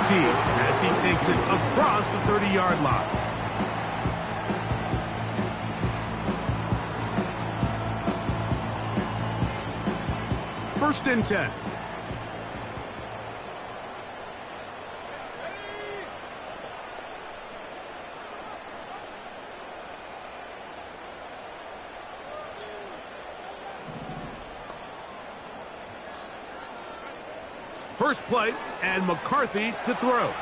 team as he takes it across the 30-yard line. First and 10. First play, and McCarthy to throw.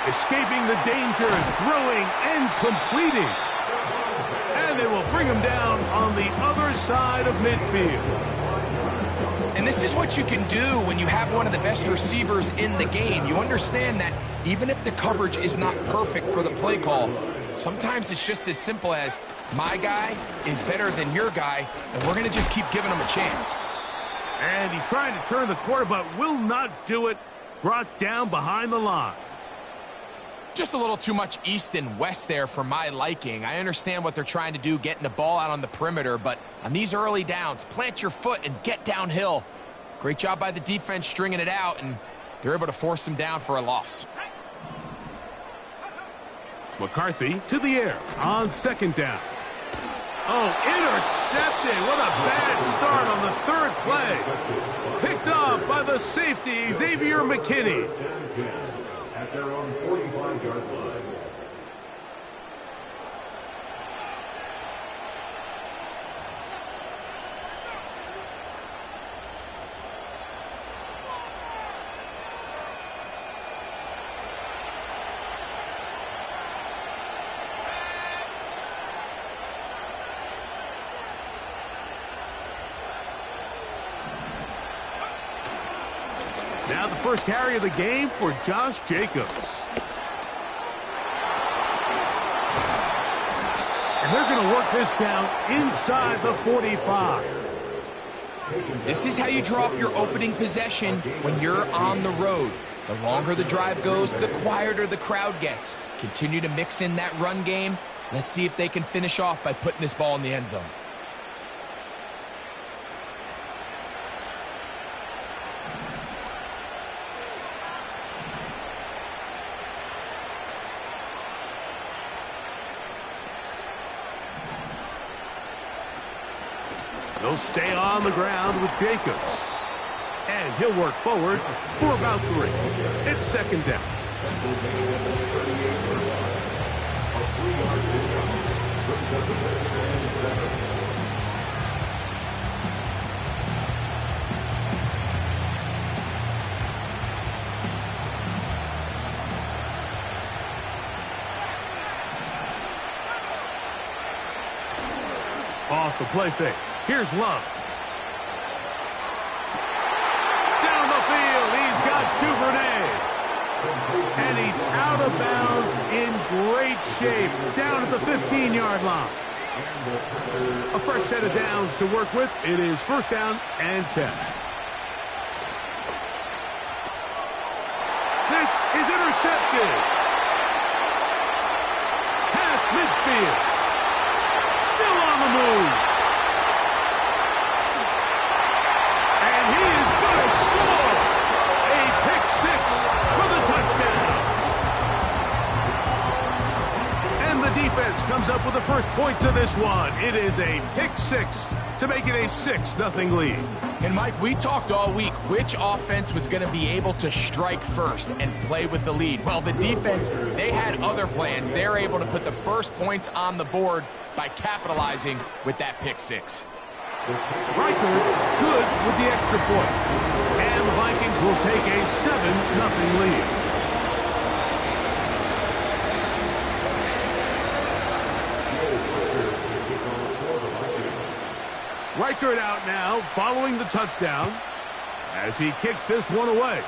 Escaping the danger, throwing and completing. And they will bring him down on the other side of midfield. And this is what you can do when you have one of the best receivers in the game. You understand that even if the coverage is not perfect for the play call, sometimes it's just as simple as, my guy is better than your guy, and we're going to just keep giving him a chance. And he's trying to turn the corner, but will not do it. Brought down behind the line. Just a little too much east and west there for my liking. I understand what they're trying to do, getting the ball out on the perimeter, but on these early downs, plant your foot and get downhill. Great job by the defense stringing it out, and they're able to force him down for a loss. McCarthy to the air on second down. Oh, intercepted. What a bad start on the third play. Picked off by the safety, Xavier McKinney. At their own 45-yard line. Now the first carry of the game for Josh Jacobs. And they're going to work this down inside the 45. This is how you draw up your opening possession when you're on the road. The longer the drive goes, the quieter the crowd gets. Continue to mix in that run game. Let's see if they can finish off by putting this ball in the end zone. They'll stay on the ground with Jacobs. And he'll work forward for about 3. It's second down. Off the play fake. Here's Love. Down the field, he's got Duvernay. And he's out of bounds in great shape, down at the 15-yard line. A fresh set of downs to work with. It is first down and 10. This is intercepted. Past midfield. Still on the move. For the touchdown. And the defense comes up with the first point to this one. It is a pick 6 to make it a 6-0 lead. And Mike, we talked all week which offense was going to be able to strike first and play with the lead. Well, the defense, they had other plans. They're able to put the first points on the board by capitalizing with that pick 6. Riker, good with the extra point. And the Vikings will take a 7-0 lead. Riker out now, following the touchdown, as he kicks this one away.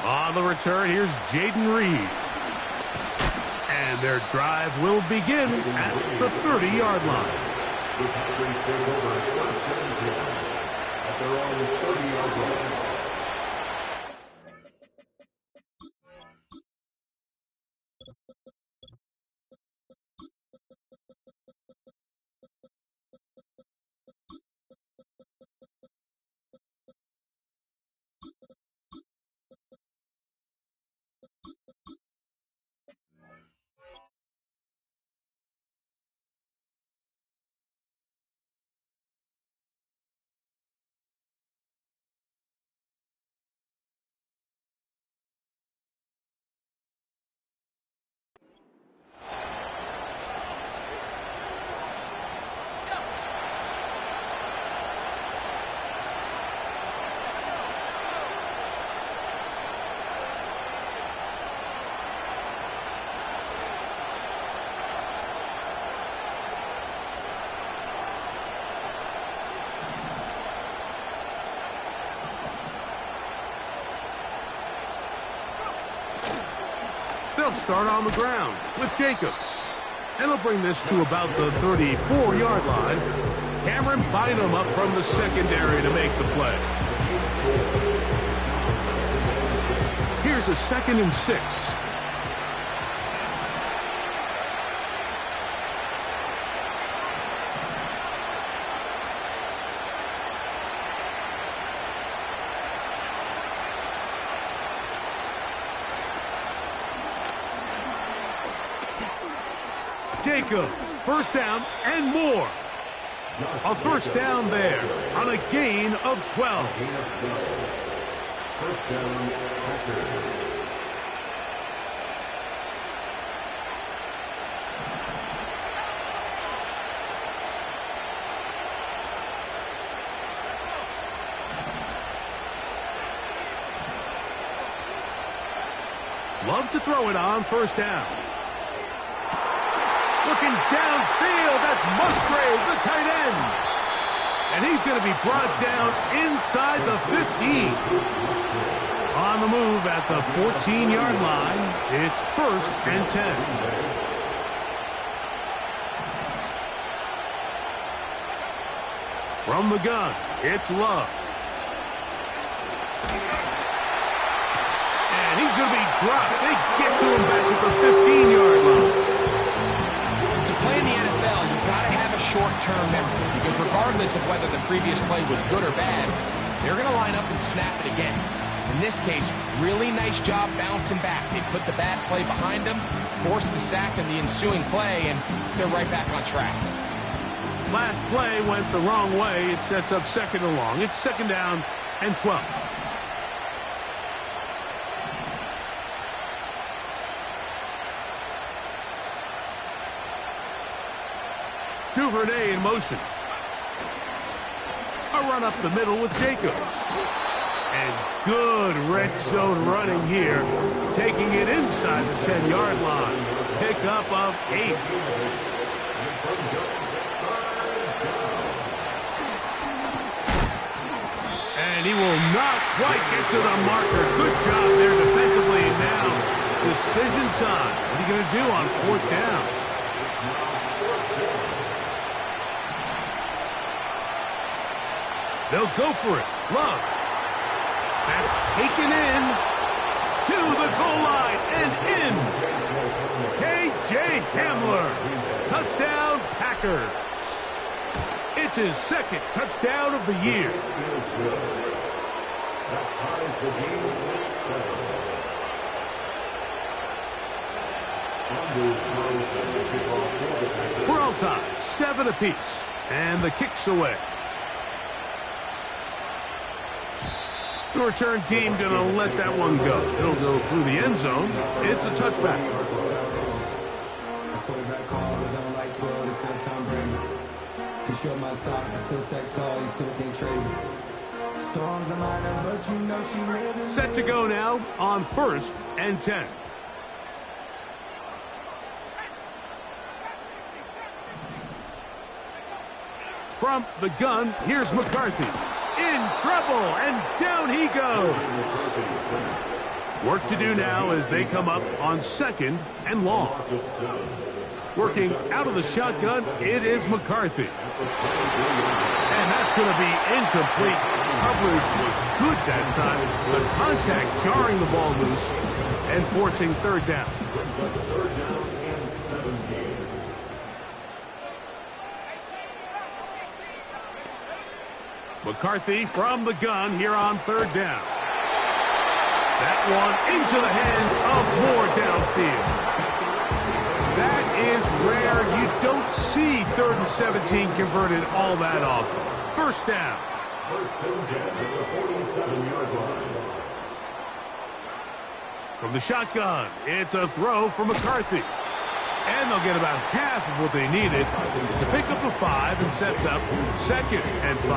On the return, here's Jaden Reed. And their drive will begin at the 30-yard line. The Packers take over first and 10 at their own 30-yard line. They'll start on the ground with Jacobs. And he'll bring this to about the 34-yard line. Cameron Bynum up from the secondary to make the play. Here's a 2nd and 6. Jacobs, first down and more. A first down there on a gain of 12. First down, Packers. Love to throw it on first down. Looking downfield, that's Musgrave, the tight end. And he's going to be brought down inside the 15. On the move at the 14-yard line, it's 1st and 10. From the gun, it's Love. And he's going to be dropped. They get to him back at the 15-yard line. To play in the NFL, you've got to have a short-term memory, because regardless of whether the previous play was good or bad, they're going to line up and snap it again. In this case, really nice job bouncing back. They put the bad play behind them, forced the sack in the ensuing play, and they're right back on track. Last play went the wrong way. It sets up 2nd and long. It's 2nd down and 12. Duvernay in motion. A run up the middle with Jacobs. And good red zone running here. Taking it inside the 10-yard line. Pickup of 8. And he will not quite get to the marker. Good job there defensively. Now, decision time. What are you going to do on 4th down? They'll go for it. Love. That's taken in to the goal line and in. K.J. Hamler. Touchdown, Packers. It's his 2nd touchdown of the year. We're all tied, 7 apiece. And the kick's away. The return team going to let that one go. It'll go through the end zone. It's a touchback. Quarterback calls, I don't like 12, they said Tom Brady. Can show my stock, but still stack tall, you still can't trade me. Storms are minor, but you know she lives. Set to go now on 1st and 10. From the gun, here's McCarthy. In trouble, and down he goes. Work to do now as they come up on 2nd and long. Working out of the shotgun, it is McCarthy. And that's going to be incomplete. Coverage was good that time. The contact jarring the ball loose and forcing 3rd down. McCarthy from the gun here on 3rd down. That one into the hands of Moore downfield. That is rare. You don't see 3rd and 17 converted all that often. 1st down. 1st and 10 at the 47-yard line. From the shotgun, it's a throw for McCarthy. And they'll get about half of what they needed. It's a pickup of 5 and sets up 2nd and 5.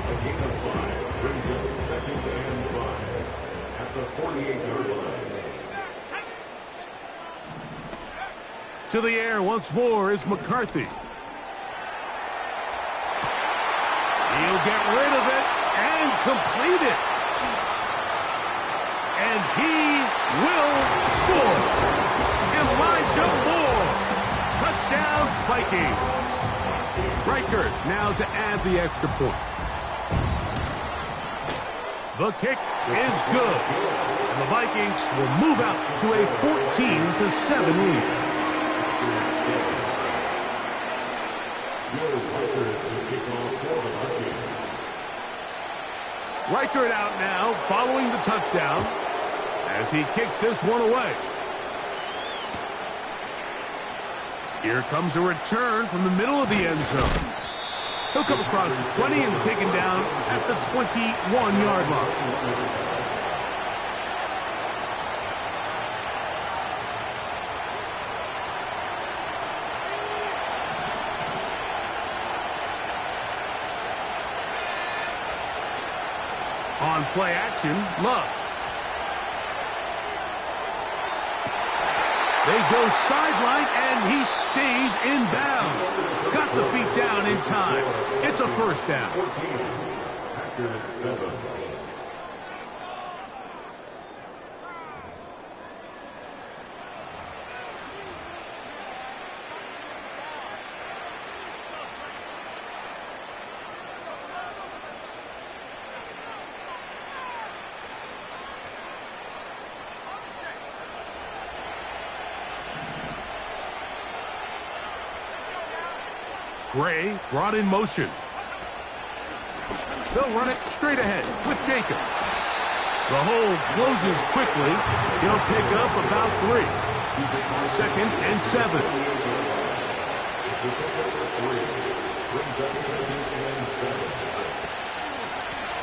A gain of 5 brings up 2nd and 5 at the 48-yard line. To the air once more is McCarthy. He'll get rid of it and complete it. and he will score. Elijah Moore. Touchdown, Vikings. Reichert now to add the extra point. The kick is good, and the Vikings will move out to a 14-7 lead. Reichert out now following the touchdown as he kicks this one away. Here comes a return from the middle of the end zone. He'll come across the 20 and taken down at the 21-yard line. On play action, Love. They go sideline, and he stays in bounds. Got the feet down in time. It's a first down. 14 after 7. Gray brought in motion. They'll run it straight ahead with Jacobs. The hole closes quickly. He'll pick up about 3. 2nd and 7.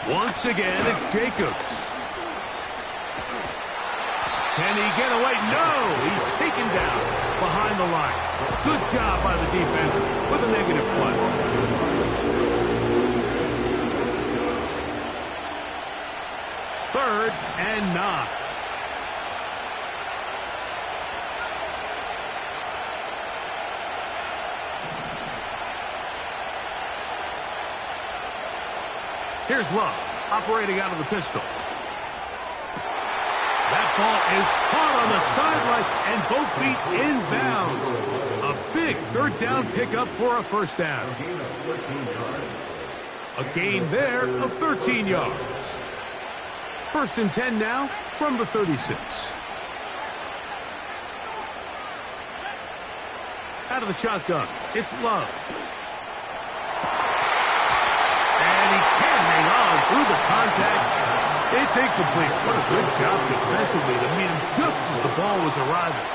Once again, it's Jacobs. Can he get away? No! He's taken down behind the line. Good job by the defense with a negative play. Third and 9. Here's Love, operating out of the pistol. That ball is caught on the sideline, and both feet inbounds. A big third down pickup for a first down. A gain there of 13 yards. 1st and 10 now from the 36. Out of the shotgun, it's Love. And he can't hang on through the contact. It's incomplete. What a good job defensively to meet him just as the ball was arriving.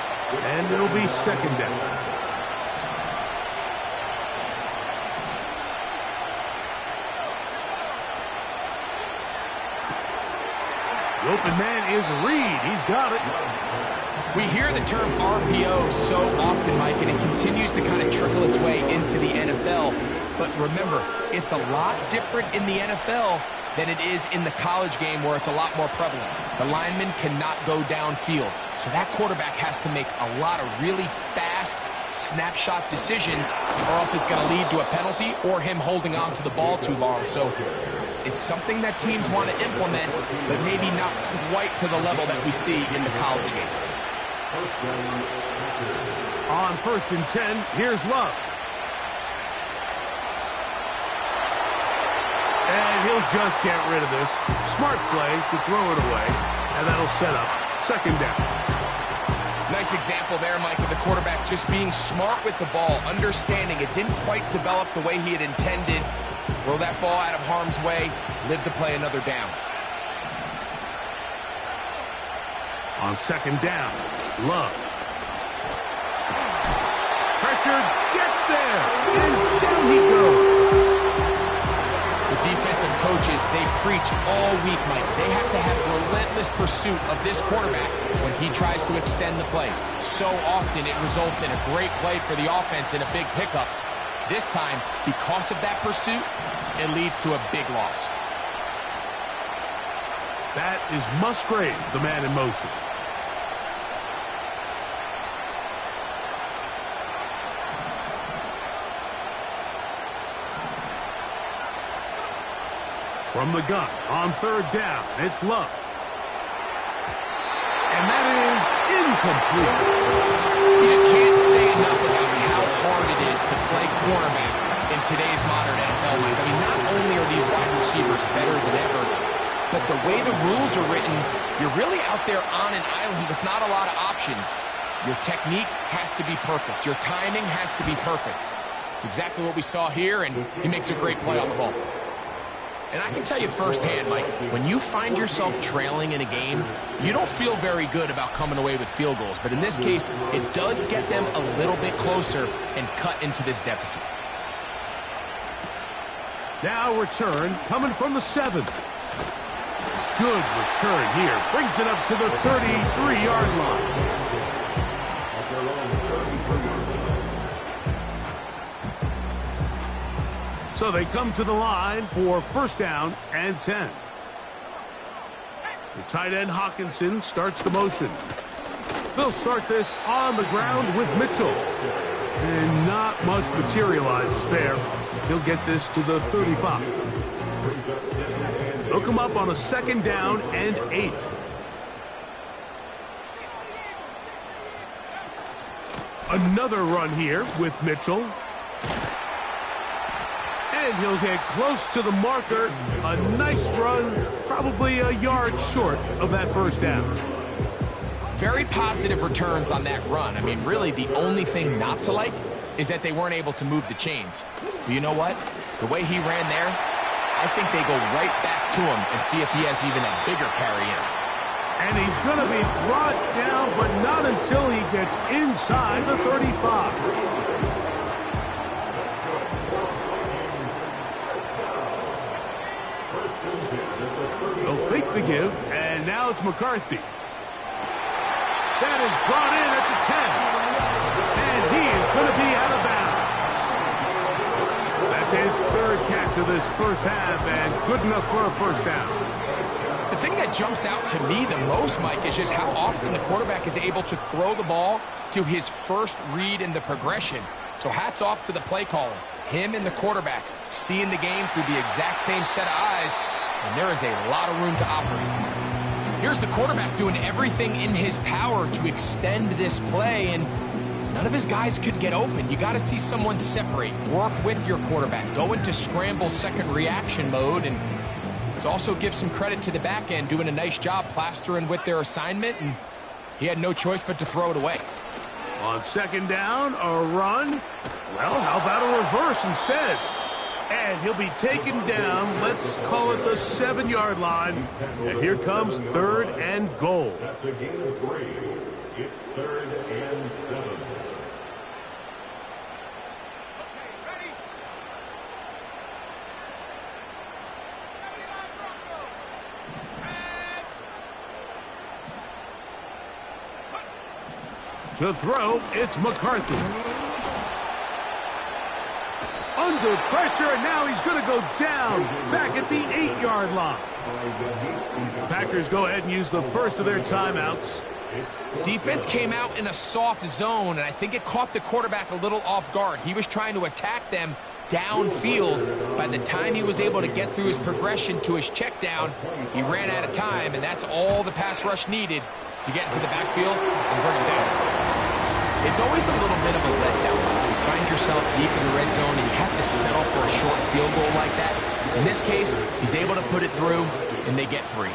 And it'll be 2nd down. The open man is Reed. He's got it. We hear the term RPO so often, Mike, and it continues to kind of trickle its way into the NFL. But remember, it's a lot different in the NFL than it is in the college game where it's a lot more prevalent. The lineman cannot go downfield. So that quarterback has to make a lot of really fast snapshot decisions, or else it's going to lead to a penalty or him holding on to the ball too long. So it's something that teams want to implement, but maybe not quite to the level that we see in the college game. On 1st and 10, here's Love. And he'll just get rid of this. Smart play to throw it away, and that'll set up 2nd down. Nice example there, Mike, of the quarterback just being smart with the ball, understanding it didn't quite develop the way he had intended. Throw that ball out of harm's way, live to play another down. On 2nd down, Love. Pressure gets there, and down he goes. The defensive coaches, they preach all week, Mike. They have to have relentless pursuit of this quarterback when he tries to extend the play. So often it results in a great play for the offense and a big pickup. This time, because of that pursuit, it leads to a big loss. That is Musgrave, the man in motion. From the gun, on 3rd down, it's Love. And that is incomplete. You just can't say enough about how hard it is to play cornerback in today's modern NFL, Mike. I mean, not only are these wide receivers better than ever, but the way the rules are written, you're really out there on an island with not a lot of options. Your technique has to be perfect. Your timing has to be perfect. It's exactly what we saw here, and he makes a great play on the ball. And I can tell you firsthand, Mike, when you find yourself trailing in a game, you don't feel very good about coming away with field goals. But in this case, it does get them a little bit closer and cut into this deficit. Now return coming from the 7. Good return here. Brings it up to the 33-yard line. So they come to the line for first down and 10. The tight end Hawkinson starts the motion. They'll start this on the ground with Mitchell. And not much materializes there. He'll get this to the 35. They'll come up on a second down and 8. Another run here with Mitchell. And he'll get close to the marker. A nice run, probably a yard short of that first down. Very positive returns on that run. I mean, really, the only thing not to like is that they weren't able to move the chains. But you know what? The way he ran there, I think they go right back to him and see if he has even a bigger carry in. And he's going to be brought down, but not until he gets inside the 35. They'll fake the give, and now it's McCarthy. That is brought in at the 10. And he is going to be out of bounds. That's his third catch of this first half, and good enough for a first down. The thing that jumps out to me the most, Mike, is just how often the quarterback is able to throw the ball to his first read in the progression. So hats off to the play caller. Him and the quarterback seeing the game through the exact same set of eyes, and there is a lot of room to operate. Here's the quarterback doing everything in his power to extend this play, and none of his guys could get open. You got to see someone separate, work with your quarterback, go into scramble second reaction mode, and let's also give some credit to the back end doing a nice job plastering with their assignment, and he had no choice but to throw it away. On second down, a run. Well, how about a reverse instead? And he'll be taken down, let's call it the 7-yard line. And here comes third and goal. That's a gain of 3. It's third and 7. To throw, it's McCarthy. Under pressure, and now he's going to go down back at the 8-yard line. Packers go ahead and use the first of their timeouts. Defense came out in a soft zone, and I think it caught the quarterback a little off guard. He was trying to attack them downfield. By the time he was able to get through his progression to his check down, he ran out of time, and that's all the pass rush needed to get into the backfield and bring him down. It's always a little bit of a letdown when you find yourself deep in the red zone and you have to settle for a short field goal like that. In this case, he's able to put it through, and they get 3.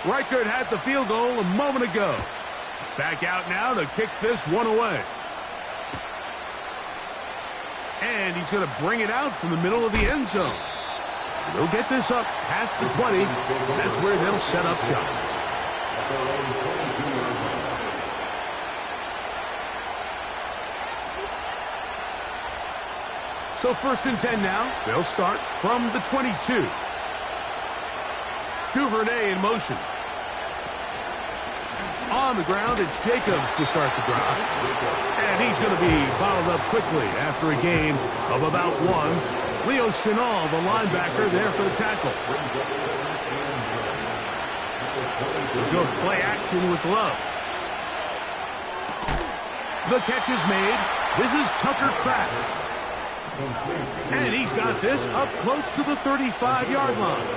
Reichert had the field goal a moment ago. He's back out now to kick this one away. And he's going to bring it out from the middle of the end zone. And they'll get this up past the 20. That's where they'll set up shop. So first and 10 now. They'll start from the 22. Duvernay in motion. On the ground, it's Jacobs to start the drive. And he's going to be bottled up quickly after a gain of about 1. Leo Chenal, the linebacker, there for the tackle. We'll go play action with Love. The catch is made. This is Tucker Kraft. And he's got this up close to the 35-yard line.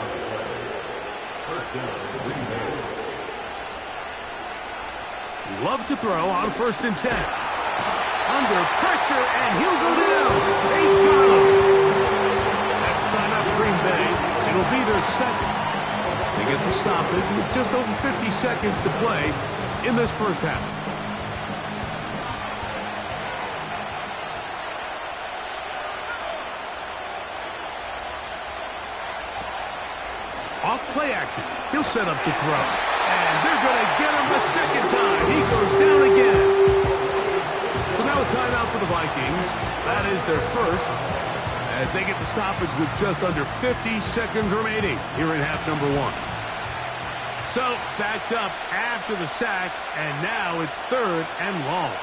Love to throw on 1st and 10. Under pressure, and he'll go down. They got him. That's timeout for Green Bay. It'll be their second. They get the stoppage with just over 50 seconds to play in this first half. Off play action. He'll set up to throw. And they're going to get him a second time. He goes down again. So now a timeout for the Vikings. That is their first, as they get the stoppage with just under 50 seconds remaining here in half number 1. So backed up after the sack, and now it's 3rd and long.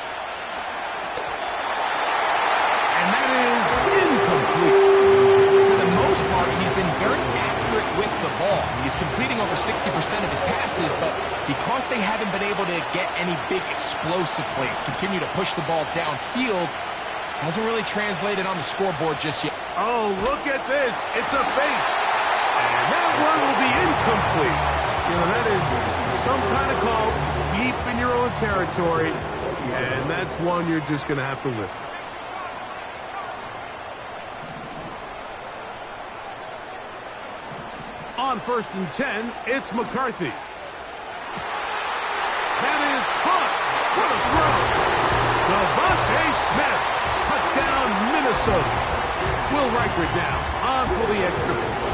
And that is incomplete. For the most part, he's been very accurate with the ball. He's completing over 60% of his passes, but because they haven't been able to get any big explosive plays, continue to push the ball downfield, hasn't really translated on the scoreboard just yet. Oh, look at this. It's a fake. And that one will be incomplete. You know, that is some kind of call deep in your own territory, and that's one you're just going to have to live with. On 1st and 10, it's McCarthy. That is caught. What a throw. Devontae Smith. Touchdown, Minnesota. Will Reichert now on for the extra point.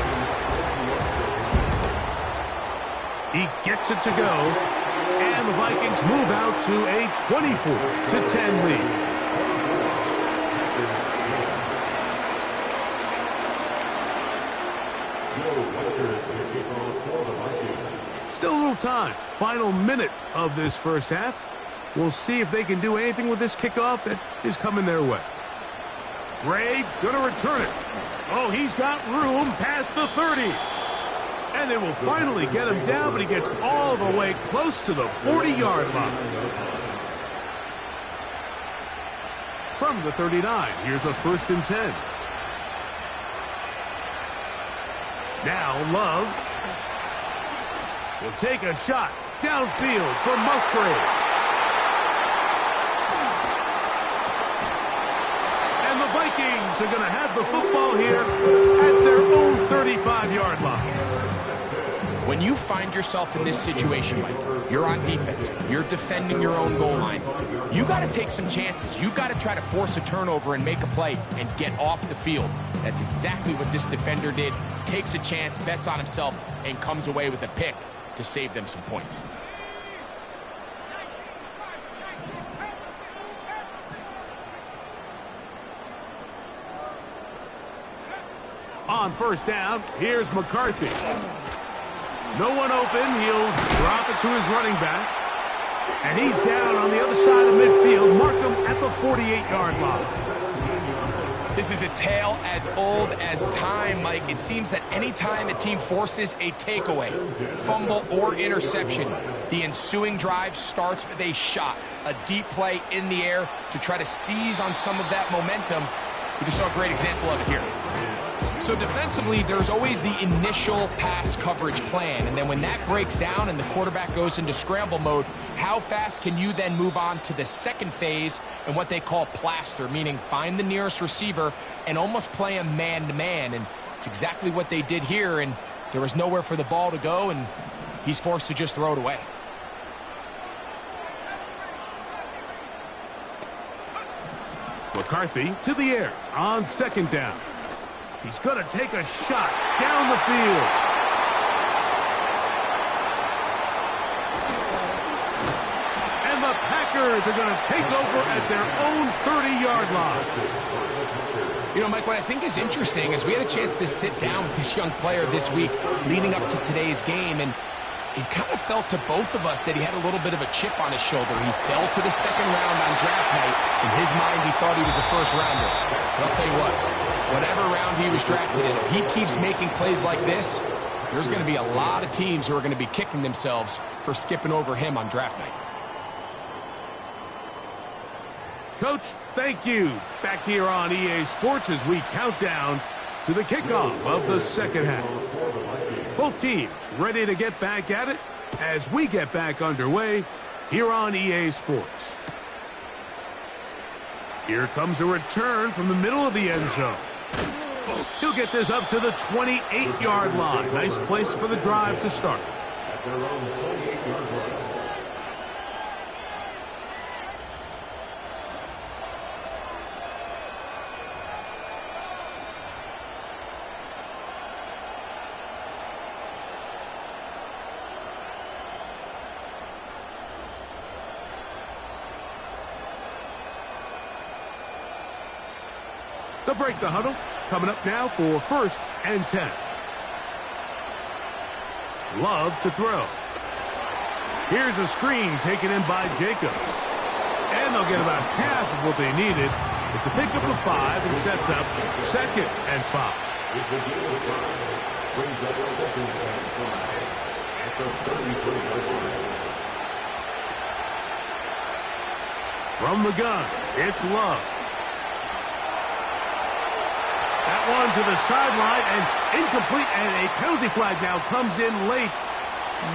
He gets it to go, and the Vikings move out to a 24-10 lead. Still a little time. Final minute of this first half. We'll see if they can do anything with this kickoff that is coming their way. Ray gonna return it. Oh, he's got room past the 30. And they will finally get him down, but he gets all the way close to the 40-yard line. From the 39, here's a 1st and 10. Now Love will take a shot downfield for Musgrave. And the Vikings are going to have the football here at their own 35-yard line. When you find yourself in this situation, Mike, you're on defense, you're defending your own goal line, you got to take some chances. You got to try to force a turnover and make a play and get off the field. That's exactly what this defender did. Takes a chance, bets on himself, and comes away with a pick to save them some points. On 1st down, here's McCarthy. No one open. He'll drop it to his running back. And he's down on the other side of midfield. Mark him at the 48-yard line. This is a tale as old as time, Mike. It seems that anytime a team forces a takeaway, fumble, or interception, the ensuing drive starts with a shot, a deep play in the air to try to seize on some of that momentum. We just saw a great example of it here. So defensively, there's always the initial pass coverage plan, and then when that breaks down and the quarterback goes into scramble mode, how fast can you then move on to the second phase and what they call plaster, meaning find the nearest receiver and almost play him man-to-man, and it's exactly what they did here, and there was nowhere for the ball to go, and he's forced to just throw it away. McCarthy to the air on 2nd down. He's going to take a shot down the field. And the Packers are going to take over at their own 30-yard line. You know, Mike, what I think is interesting is we had a chance to sit down with this young player this week leading up to today's game, and it kind of felt to both of us that he had a little bit of a chip on his shoulder. He fell to the 2nd round on draft night. In his mind, he thought he was a 1st rounder. But I'll tell you what, whatever round he was drafted in, if he keeps making plays like this, there's going to be a lot of teams who are going to be kicking themselves for skipping over him on draft night. Coach, thank you. Back here on EA Sports as we count down to the kickoff of the second half. Both teams ready to get back at it as we get back underway here on EA Sports. Here comes a return from the middle of the end zone. He'll get this up to the 28-yard line. Nice place for the drive to start. At their own 28-yard line. They'll break the huddle. Coming up now for 1st and 10. Love to throw. Here's a screen taken in by Jacobs. And they'll get about half of what they needed. It's a pickup of 5 and sets up 2nd and 5. It's a gain of 5. Brings up 2nd and 5 at the 33-yard line. From the gun, it's Love. That one to the sideline and incomplete, and a penalty flag now comes in late.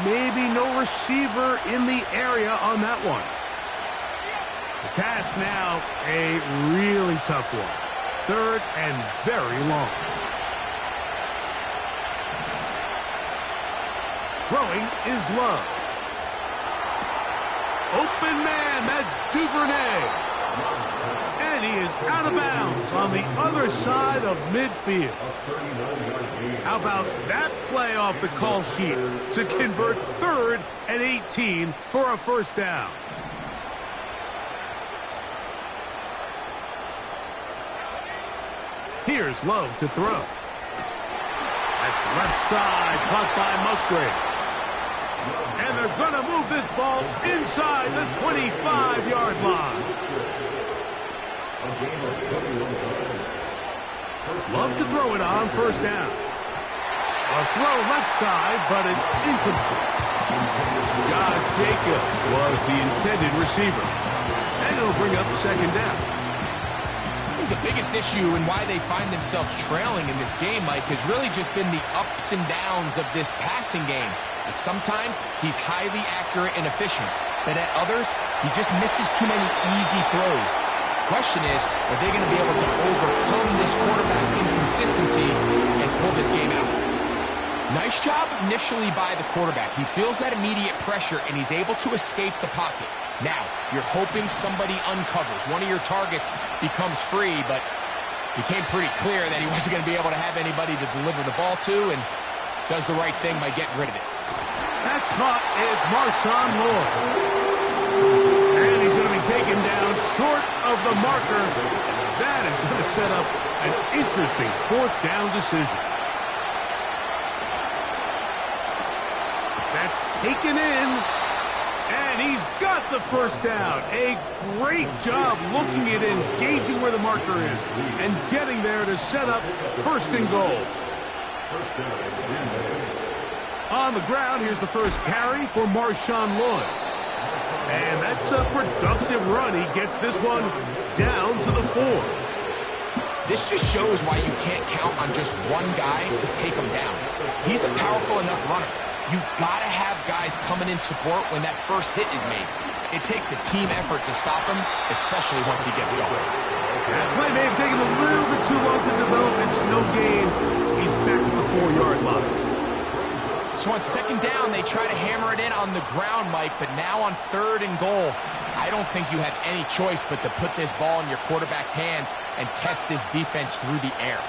Maybe no receiver in the area on that one. The task now, a really tough one. 3rd and very long. Throwing is Love. Open man, that's Duvernay. And he is out of bounds on the other side of midfield. How about that play off the call sheet to convert 3rd and 18 for a 1st down? Here's Love to throw. That's left side, caught by Musgrave. And they're going to move this ball inside the 25-yard line. Love to throw it on 1st down. A throw left side, but it's incomplete. Josh Jacobs was the intended receiver. And it'll bring up 2nd down. I think the biggest issue and why they find themselves trailing in this game, Mike, has really just been the ups and downs of this passing game. And sometimes he's highly accurate and efficient, but at others, he just misses too many easy throws. Question is, are they going to be able to overcome this quarterback inconsistency and pull this game out? Nice job initially by the quarterback. He feels that immediate pressure, and he's able to escape the pocket. Now, you're hoping somebody uncovers. One of your targets becomes free, but it became pretty clear that he wasn't going to be able to have anybody to deliver the ball to, and does the right thing by getting rid of it. That's caught. It's Marshawn Lloyd. And he's going to be taken down short of the marker. That is going to set up an interesting 4th down decision. That's taken in. And he's got the 1st down. A great job looking at engaging where the marker is and getting there to set up 1st and goal. On the ground, here's the 1st carry for Marshawn Lloyd. And that's a productive run. He gets this one down to the 4. This just shows why you can't count on just one guy to take him down. He's a powerful enough runner. You've got to have guys coming in support when that 1st hit is made. It takes a team effort to stop him, especially once he gets going. That play may have taken a little bit too long to develop. It's no gain. He's back at the 4-yard line. So on 2nd down, they try to hammer it in on the ground, Mike, but now on 3rd and goal, I don't think you have any choice but to put this ball in your quarterback's hands and test this defense through the air.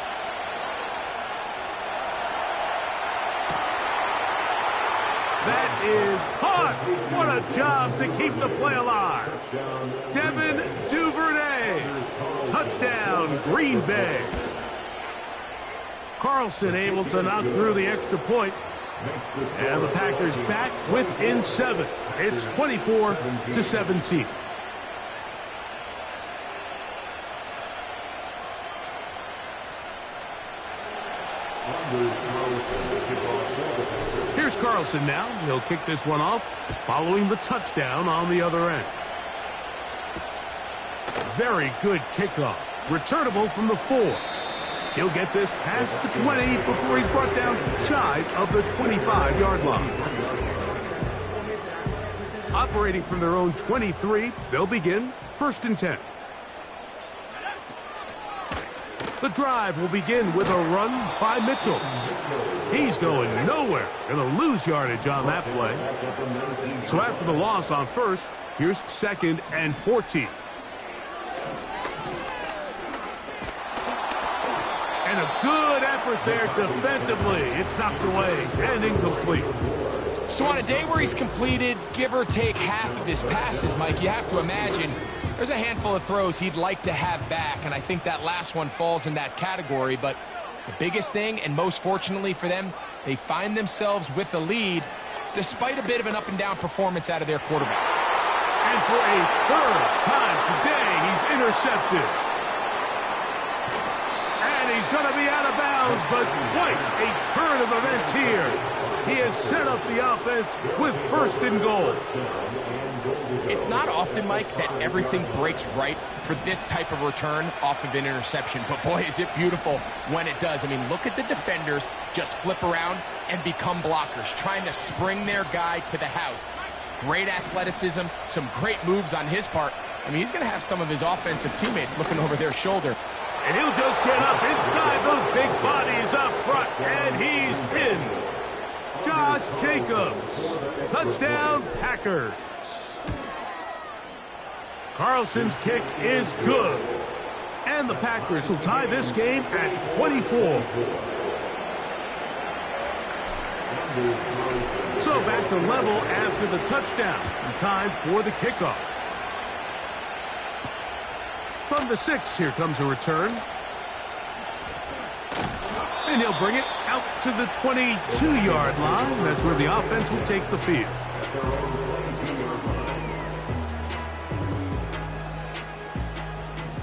That is caught. What a job to keep the play alive. Devin Duvernay. Touchdown, Green Bay. Carlson able to knock through the extra point. And the Packers back within 7. It's 24-17. Here's Carlson now. He'll kick this one off following the touchdown on the other end. Very good kickoff. Returnable from the 4. He'll get this past the 20 before he's brought down shy of the 25-yard line. Operating from their own 23, they'll begin 1st and 10. The drive will begin with a run by Mitchell. He's going nowhere. Going to lose yardage on that play. So after the loss on 1st, here's 2nd and 14. And a good effort there defensively. It's knocked away and incomplete. So on a day where he's completed, give or take half of his passes, Mike, you have to imagine there's a handful of throws he'd like to have back, and I think that last one falls in that category. But the biggest thing, and most fortunately for them, they find themselves with a lead despite a bit of an up-and-down performance out of their quarterback. And for a 3rd time today, he's intercepted. And he's going to be out of bounds, but quite a turn of events here. He has set up the offense with 1st and goal. It's not often, Mike, that everything breaks right for this type of return off of an interception. But boy, is it beautiful when it does. I mean, look at the defenders just flip around and become blockers, trying to spring their guy to the house. Great athleticism, some great moves on his part. I mean, he's going to have some of his offensive teammates looking over their shoulder. And he'll just get up inside those big bodies up front, and he's in. Josh Jacobs, touchdown Packers. Carlson's kick is good. And the Packers will tie this game at 24. So back to level after the touchdown. And time for the kickoff. From the 6, here comes a return. And he'll bring it out to the 22-yard line. That's where the offense will take the field.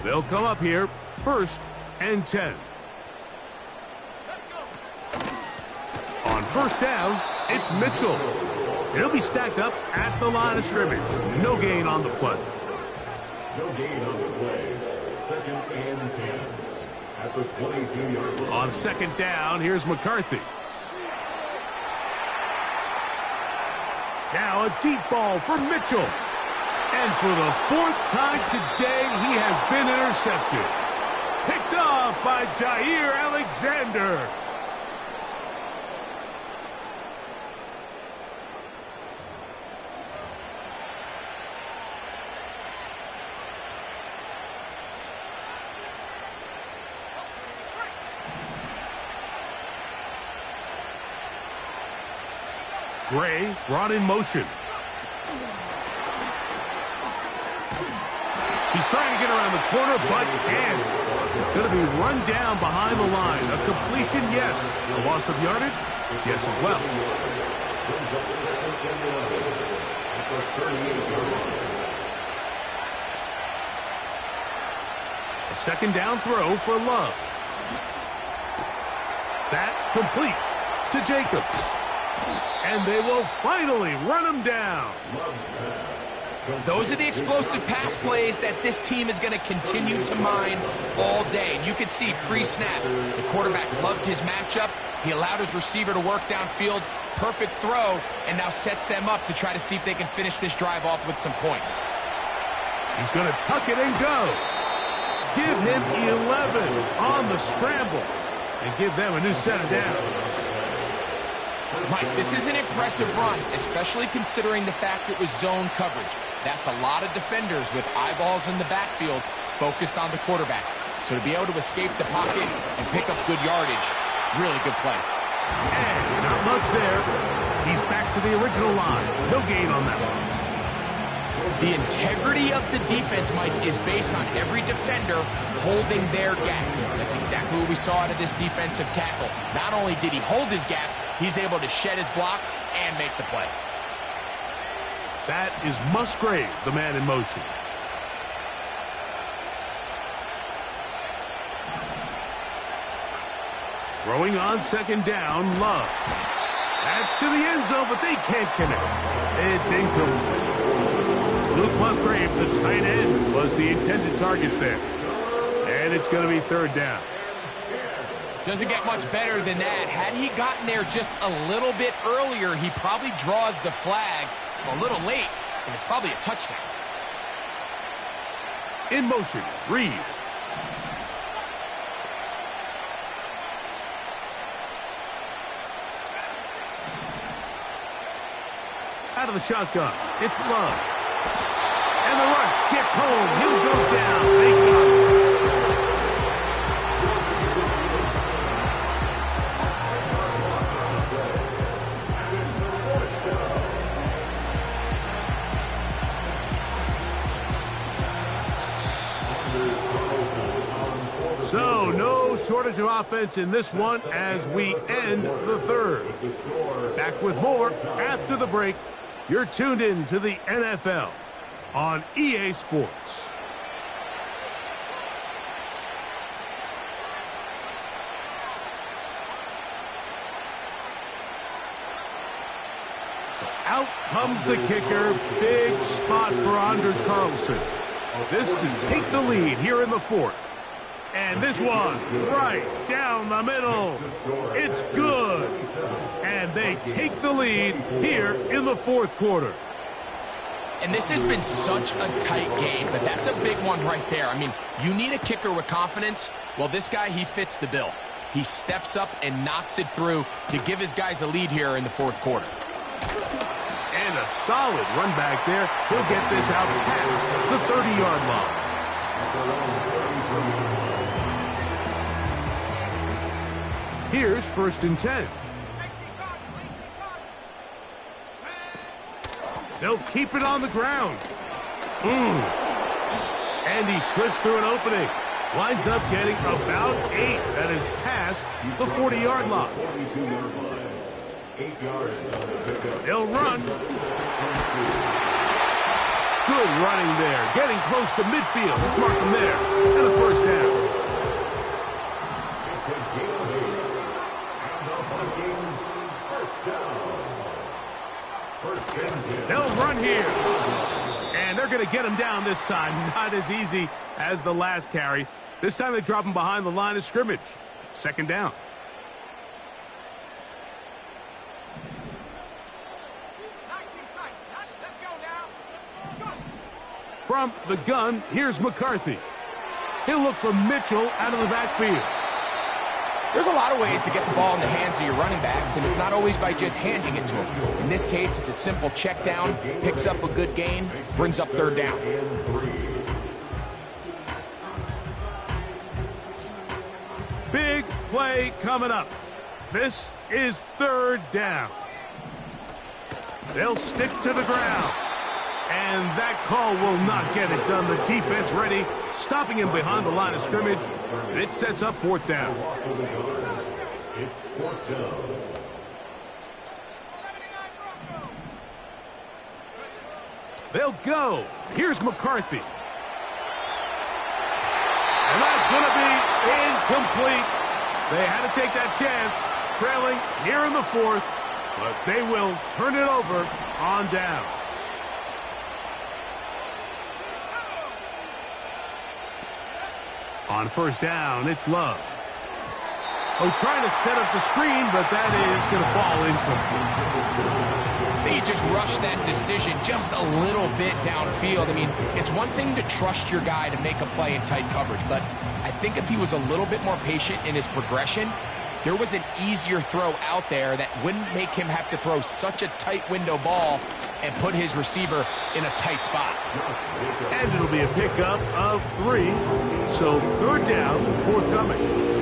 They'll come up here, 1st and 10. On 1st down, it's Mitchell. He'll be stacked up at the line of scrimmage. No gain on the play. No gain on the play. 2nd and 10. At the 22-yard line. On 2nd down, here's McCarthy. Now a deep ball for Mitchell. And for the 4th time today, he has been intercepted. Picked off by Jair Alexander. Gray brought in motion. He's trying to get around the corner, but can't. Going to be run down behind the line. A completion, yes. A loss of yardage, yes as well. A 2nd down throw for Love. That complete to Jacobs. And they will finally run him down. Those are the explosive pass plays that this team is going to continue to mine all day. And you can see pre-snap, the quarterback loved his matchup. He allowed his receiver to work downfield. Perfect throw, and now sets them up to try to see if they can finish this drive off with some points. He's going to tuck it and go. Give him 11 on the scramble and give them a new set of downs. Mike, this is an impressive run, especially considering the fact it was zone coverage. That's a lot of defenders with eyeballs in the backfield focused on the quarterback. So to be able to escape the pocket and pick up good yardage, really good play. And not much there. He's back to the original line. No gain on that one. The integrity of the defense, Mike, is based on every defender holding their gap. That's exactly what we saw out of this defensive tackle. Not only did he hold his gap, he's able to shed his block and make the play. That is Musgrave, the man in motion. Throwing on 2nd down, Love. That's to the end zone, but they can't connect. It's incomplete. Luke Musgrave, the tight end, was the intended target there. And it's going to be 3rd down. Doesn't get much better than that. Had he gotten there just a little bit earlier, he probably draws the flag a little late. and it's probably a touchdown. In motion, Reed. Out of the shotgun, it's Love. And the rush gets home. He'll go down. They got him. So, no shortage of offense in this one as we end the third. Back with more after the break. You're tuned in to the NFL on EA Sports. So out comes the kicker. Big spot for Anders Carlson. This to take the lead here in the fourth. And this one, right down the middle. It's good. And they take the lead here in the fourth quarter. And this has been such a tight game, but that's a big one right there. I mean, you need a kicker with confidence. Well, this guy, he fits the bill. He steps up and knocks it through to give his guys a lead here in the fourth quarter. And a solid run back there. He'll get this out past the 30-yard line. Here's 1st and 10. They'll keep it on the ground. And he slips through an opening. Winds up getting about 8. That is past the 40-yard line. 8 yards on the pickup. They'll run. Good running there. Getting close to midfield. Let's mark him there. And a first down. It's a gain of 8. And the Vikings first down. First and 10. They'll run here. And they're going to get him down this time. Not as easy as the last carry. This time they drop him behind the line of scrimmage. 2nd down. From the gun, here's McCarthy. He'll look for Mitchell out of the backfield. There's a lot of ways to get the ball in the hands of your running backs, and it's not always by just handing it to them. In this case, it's a simple check down, picks up a good gain, brings up 3rd down. Big play coming up. This is 3rd down. They'll stick to the ground. And that call will not get it done. The defense ready, stopping him behind the line of scrimmage. And it sets up 4th down. It's 4th down. They'll go. Here's McCarthy. And that's going to be incomplete. They had to take that chance, trailing here in the 4th, but they will turn it over on down. On 1st down, it's Love. Oh, trying to set up the screen, but that is going to fall incomplete. They just rushed that decision just a little bit downfield. I mean, it's one thing to trust your guy to make a play in tight coverage, but I think if he was a little bit more patient in his progression, there was an easier throw out there that wouldn't make him have to throw such a tight window ball and put his receiver in a tight spot. And it'll be a pickup of 3. So 3rd down, forthcoming.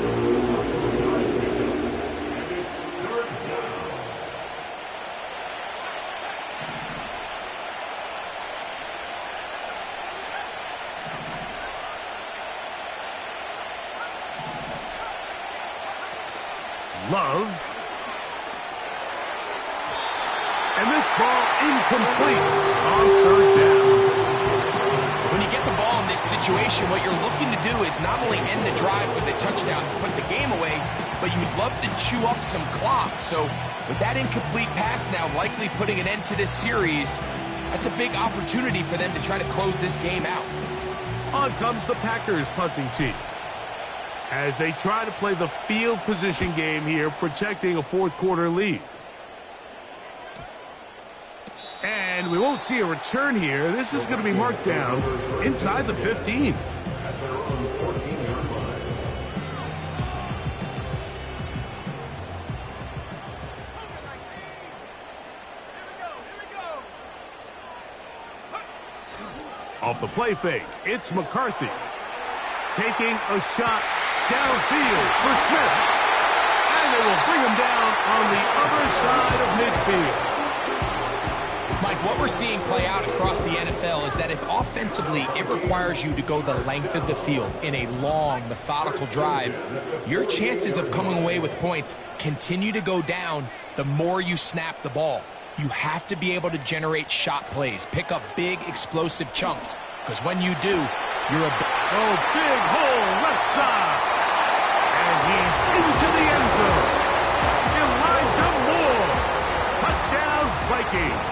Love. And this ball incomplete on 3rd down. When you get the ball in this situation, what you're looking to do is not only end the drive with a touchdown to put the game away, but you'd love to chew up some clock. So with that incomplete pass now likely putting an end to this series, that's a big opportunity for them to try to close this game out. On comes the Packers punting team as they try to play the field position game here, protecting a 4th quarter lead. And And we won't see a return here. This is going to be marked down inside the 15. At their own 14-yard line. Off the play fake, it's McCarthy. Taking a shot downfield for Smith. And they will bring him down on the other side of midfield. Mike, what we're seeing play out across the NFL is that if offensively it requires you to go the length of the field in a long, methodical drive, your chances of coming away with points continue to go down the more you snap the ball. You have to be able to generate shot plays, pick up big, explosive chunks, because when you do, you're a... Oh, big hole, left side. And he's into the end zone. Elijah Moore. Touchdown, Vikings.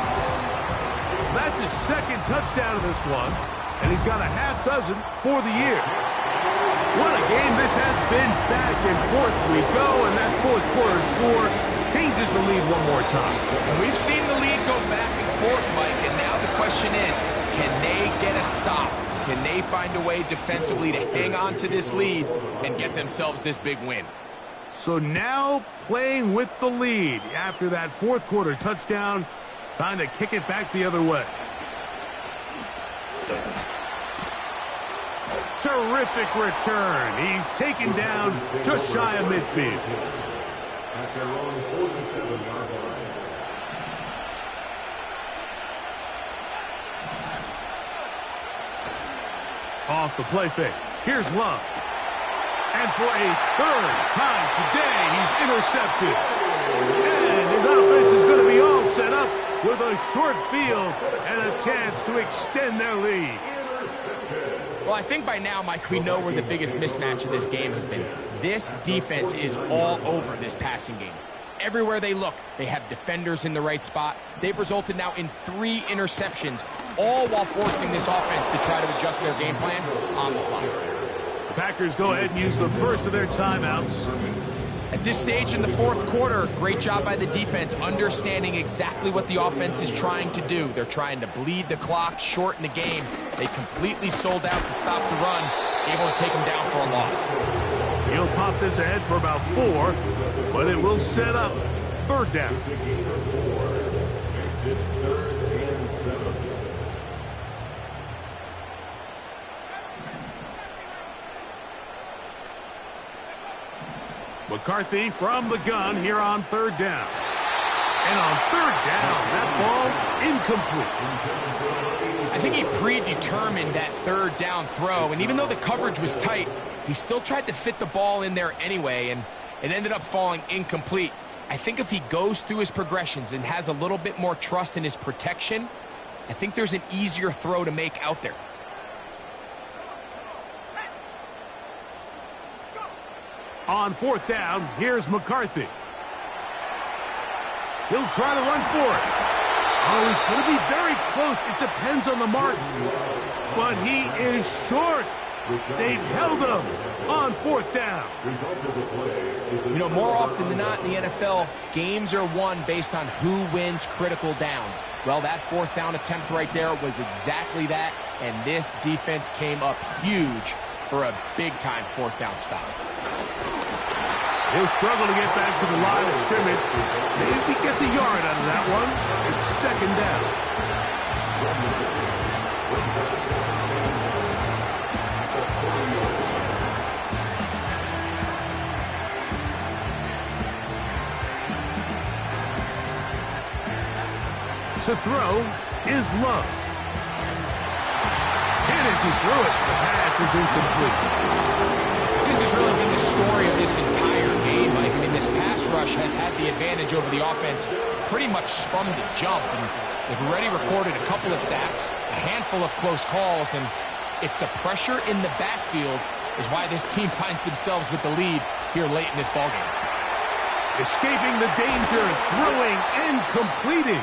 That's his second touchdown of this one, and he's got a half dozen for the year. What a game this has been. Back and forth we go, and that fourth quarter score changes the lead one more time. And we've seen the lead go back and forth, Mike, and now the question is, can they get a stop? Can they find a way defensively to hang on to this lead and get themselves this big win? So now playing with the lead after that fourth quarter touchdown, time to kick it back the other way. Terrific return. He's taken down just shy of midfield. At their own 47-yard line. Off the play fake. Here's Love. And for a third time today, he's intercepted. And his offense is going to be all set up with a short field and a chance to extend their lead. Well, I think by now, Mike, we know where the biggest mismatch of this game has been. This defense is all over this passing game. Everywhere they look, they have defenders in the right spot. They've resulted now in 3 interceptions, all while forcing this offense to try to adjust their game plan on the fly. The Packers go ahead and use the first of their timeouts. At this stage in the fourth quarter, great job by the defense, understanding exactly what the offense is trying to do. They're trying to bleed the clock, shorten the game. They completely sold out to stop the run, able to take them down for a loss. He'll pop this ahead for about 4, but it will set up third down. McCarthy from the gun here on third down. And on third down, that ball incomplete. I think he predetermined that third down throw, and even though the coverage was tight, he still tried to fit the ball in there anyway, and it ended up falling incomplete. I think if he goes through his progressions and has a little bit more trust in his protection, I think there's an easier throw to make out there. On fourth down, here's McCarthy. He'll try to run for it. Oh, he's going to be very close. It depends on the mark. But he is short. They've held him on fourth down. You know, more often than not in the NFL, games are won based on who wins critical downs. Well, that fourth down attempt right there was exactly that, and this defense came up huge for a big-time fourth down stop. He'll struggle to get back to the line of scrimmage. Maybe gets a yard out of that one. It's second down. To throw is Love. And as he threw it, the pass is incomplete. This has really been the story of this entire game, Mike. I mean, this pass rush has had the advantage over the offense pretty much from the jump. And they've already recorded a couple of sacks, a handful of close calls, and it's the pressure in the backfield is why this team finds themselves with the lead here late in this ballgame. Escaping the danger, throwing and completing.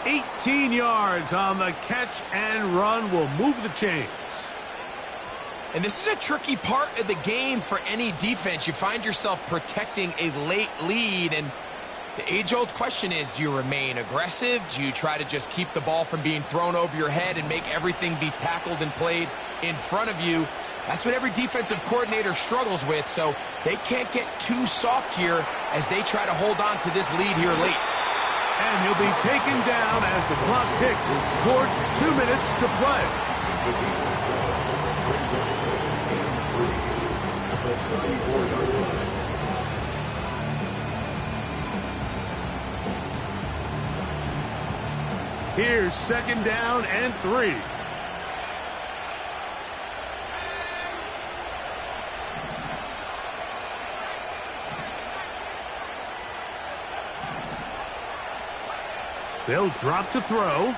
18 yards on the catch and run will move the chains. And this is a tricky part of the game for any defense. You find yourself protecting a late lead, and The age-old question is, do you remain aggressive? Do you try to just keep the ball from being thrown over your head and make everything be tackled and played in front of you? That's what every defensive coordinator struggles with, so they can't get too soft here as they try to hold on to this lead here late. And he'll be taken down as the clock ticks towards 2 minutes to play. Here's 2nd down and 3. They'll drop to throw.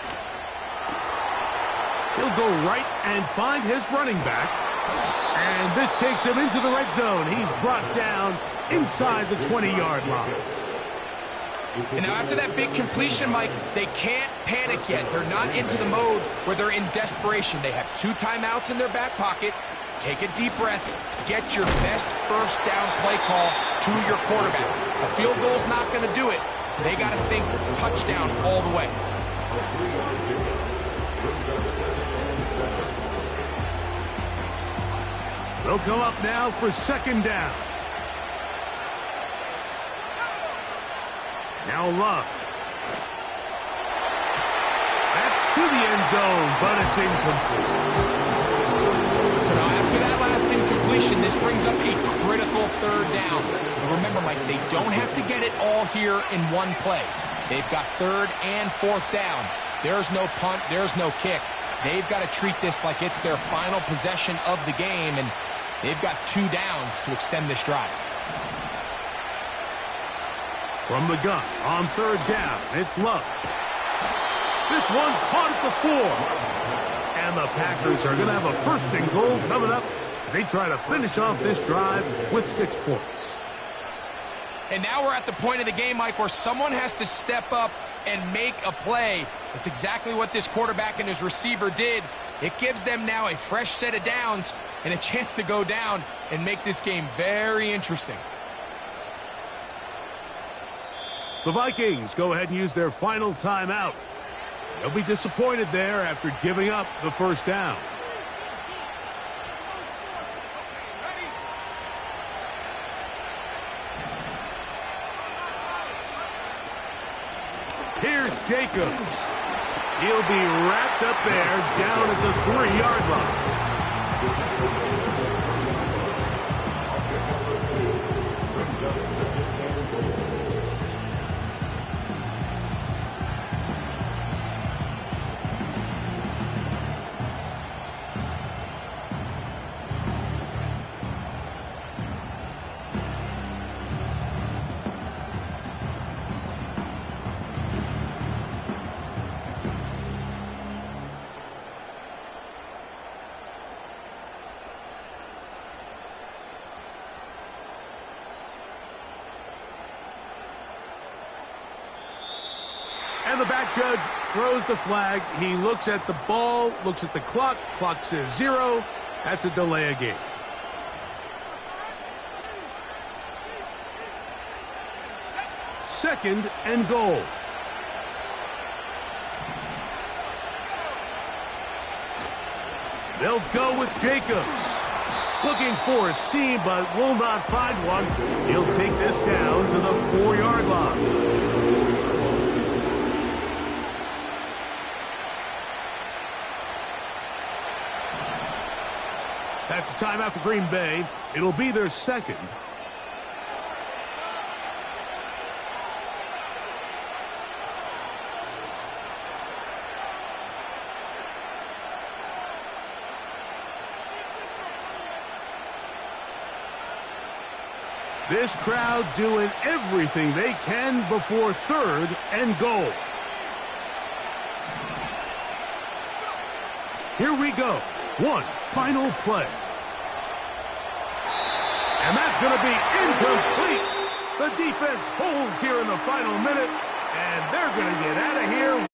He'll go right and find his running back. And this takes him into the red zone. He's brought down inside the 20-yard line. And now after that big completion, Mike, they can't panic yet. They're not into the mode where they're in desperation. They have 2 timeouts in their back pocket. Take a deep breath. Get your best first down play call to your quarterback. A field goal's not going to do it. They got to think touchdown all the way. They'll come up now for 2nd down. Now Love. That's to the end zone, but it's incomplete. So now after that last incompletion, this brings up a critical 3rd down. But remember, Mike, they don't have to get it all here in one play. They've got 3rd and 4th down. There's no punt, there's no kick. They've got to treat this like it's their final possession of the game, and they've got 2 downs to extend this drive. From the gun on 3rd down, it's Love. This one caught at the 4. And the Packers are going to have a 1st and goal coming up as they try to finish off this drive with 6 points. And now we're at the point of the game, Mike, where someone has to step up and make a play. That's exactly what this quarterback and his receiver did. It gives them now a fresh set of downs and a chance to go down and make this game very interesting. The Vikings go ahead and use their final timeout. They'll be disappointed there after giving up the 1st down. Here's Jacobs. He'll be wrapped up there down at the 3-yard line. And the back judge throws the flag. He looks at the ball, looks at the clock. Clock says 0. That's a delay of game. Second and goal. They'll go with Jacobs. Looking for a seam, but will not find one. He'll take this down to the 4-yard line. That's a timeout for Green Bay. It'll be their 2nd. This crowd doing everything they can before 3rd and goal. Here we go. One final play. And that's going to be incomplete. The defense holds here in the final minute, and they're going to get out of here